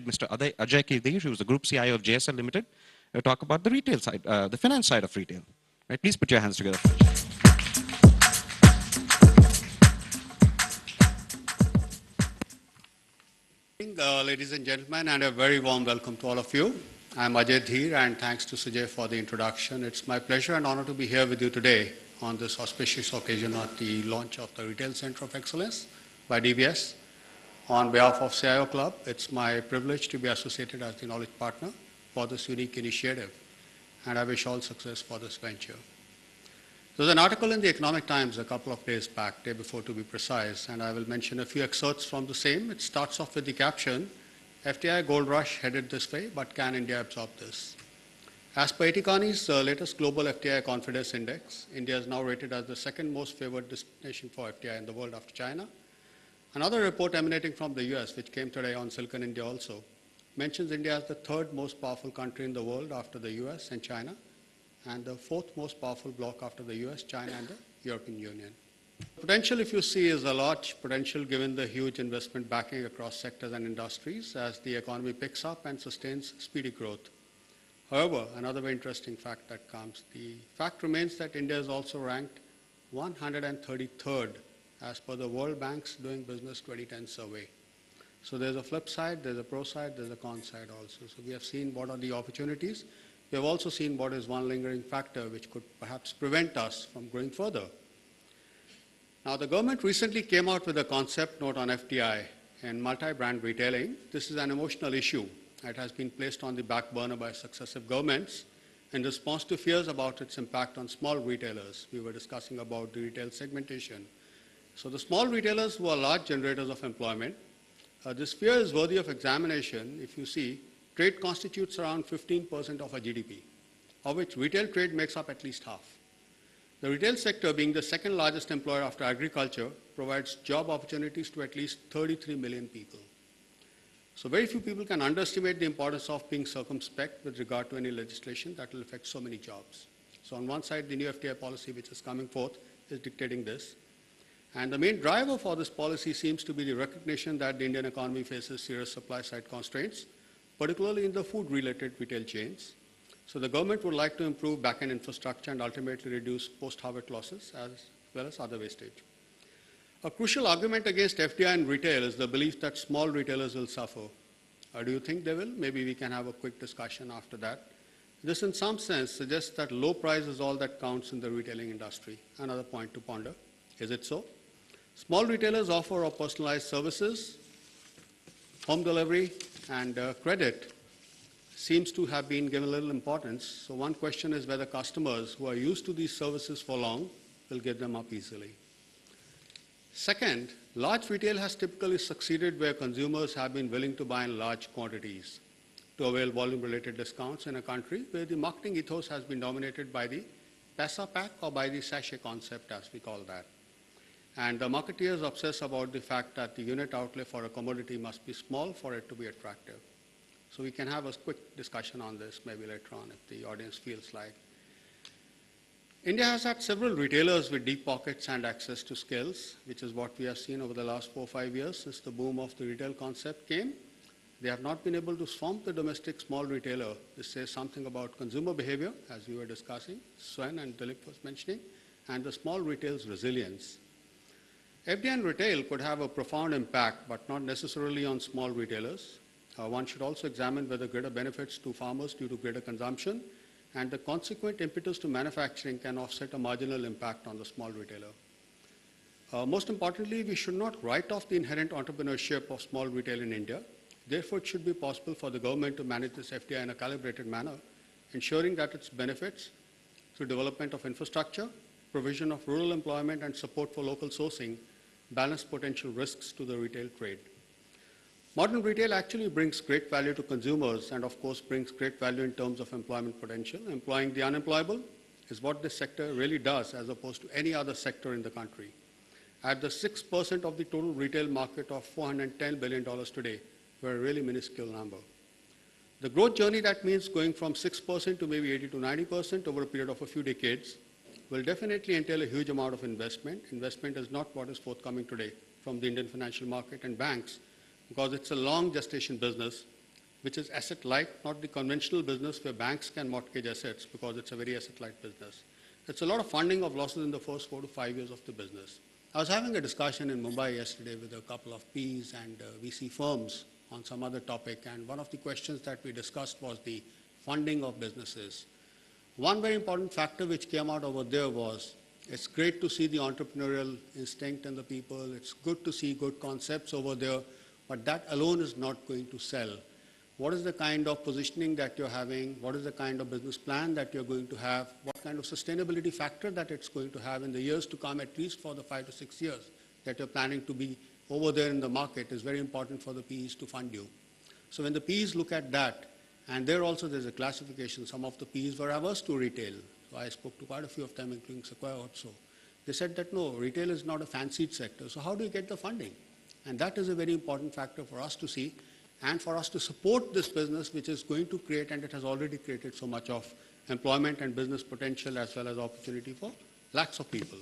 Mr. Ajay Dhir, who is the Group CIO of JSL Limited, talk about the retail side, the finance side of retail. Right? Please put your hands together. Ladies and gentlemen, and a very warm welcome to all of you. I'm Ajay Dhir, and thanks to Sujay for the introduction. It's my pleasure and honor to be here with you today on this auspicious occasion of the launch of the Retail Center of Excellence by DBS. On behalf of CIO Club, it's my privilege to be associated as the knowledge partner for this unique initiative, and I wish all success for this venture. There was an article in the Economic Times a couple of days back, day before to be precise, and I will mention a few excerpts from the same. It starts off with the caption, FDI gold rush headed this way, but can India absorb this? As per Etikani's latest global FDI confidence index, India is now rated as the second most favored destination for FDI in the world after China. Another report emanating from the US, which came today on Silicon India also, mentions India as the third most powerful country in the world after the US and China, and the fourth most powerful bloc after the US, China, and the European Union. Potential, if you see, is a large potential given the huge investment backing across sectors and industries as the economy picks up and sustains speedy growth. However, another very interesting fact that comes, the fact remains that India is also ranked 133rd as per the World Bank's Doing Business 2010 survey. So there's a flip side, there's a pro side, there's a con side also. So we have seen what are the opportunities. We have also seen what is one lingering factor which could perhaps prevent us from going further. Now, the government recently came out with a concept note on FDI and multi-brand retailing. This is an emotional issue. It has been placed on the back burner by successive governments in response to fears about its impact on small retailers. We were discussing about the retail segmentation. So the small retailers who are large generators of employment, this fear is worthy of examination. If you see, trade constitutes around 15% of our GDP, of which retail trade makes up at least half. The retail sector, being the second largest employer after agriculture, provides job opportunities to at least 33 million people. So very few people can underestimate the importance of being circumspect with regard to any legislation that will affect so many jobs. So on one side, the new FDI policy which is coming forth is dictating this. And the main driver for this policy seems to be the recognition that the Indian economy faces serious supply-side constraints, particularly in the food-related retail chains. So the government would like to improve back-end infrastructure and ultimately reduce post-harvest losses as well as other wastage. A crucial argument against FDI in retail is the belief that small retailers will suffer. Do you think they will? Maybe we can have a quick discussion after that. This in some sense suggests that low price is all that counts in the retailing industry. Another point to ponder. Is it so? Small retailers offer personalized services, home delivery, and credit seems to have been given little importance. So one question is whether customers who are used to these services for long will give them up easily. Second, large retail has typically succeeded where consumers have been willing to buy in large quantities to avail volume-related discounts in a country where the marketing ethos has been dominated by the Paisa pack or by the sachet concept, as we call that. And the marketeers obsess about the fact that the unit outlay for a commodity must be small for it to be attractive. So we can have a quick discussion on this maybe later on if the audience feels like. India has had several retailers with deep pockets and access to skills, which is what we have seen over the last 4 or 5 years since the boom of the retail concept came. They have not been able to swamp the domestic small retailer. This says something about consumer behavior, as we were discussing, Swen and Dilip was mentioning, and the small retail's resilience. FDI in retail could have a profound impact, but not necessarily on small retailers. One should also examine whether greater benefits to farmers due to greater consumption and the consequent impetus to manufacturing can offset a marginal impact on the small retailer. Most importantly, we should not write off the inherent entrepreneurship of small retail in India. Therefore, it should be possible for the government to manage this FDI in a calibrated manner, ensuring that its benefits through development of infrastructure, provision of rural employment, and support for local sourcing balance potential risks to the retail trade. Modern retail actually brings great value to consumers and, of course, brings great value in terms of employment potential. Employing the unemployable is what this sector really does as opposed to any other sector in the country. At the 6% of the total retail market of $410 billion today, we're a really minuscule number. The growth journey that means going from 6% to maybe 80 to 90% over a period of a few decades will definitely entail a huge amount of investment. Investment is not what is forthcoming today from the Indian financial market and banks because it's a long gestation business which is asset light, not the conventional business where banks can mortgage assets because it's a very asset light business. It's a lot of funding of losses in the first 4 to 5 years of the business. I was having a discussion in Mumbai yesterday with a couple of Ps and VC firms on some other topic, and one of the questions that we discussed was the funding of businesses. One very important factor which came out over there was it's great to see the entrepreneurial instinct in the people. It's good to see good concepts over there, but that alone is not going to sell. What is the kind of positioning that you're having? What is the kind of business plan that you're going to have? What kind of sustainability factor that it's going to have in the years to come, at least for the 5 to 6 years that you're planning to be over there in the market is very important for the PEs to fund you. So when the PEs look at that, and there also there's a classification, some of the PEs were averse to retail. So I spoke to quite a few of them, including Sequoia also. They said that no, retail is not a fancied sector. So how do you get the funding? And that is a very important factor for us to see and for us to support this business, which is going to create, and it has already created so much of employment and business potential as well as opportunity for lakhs of people.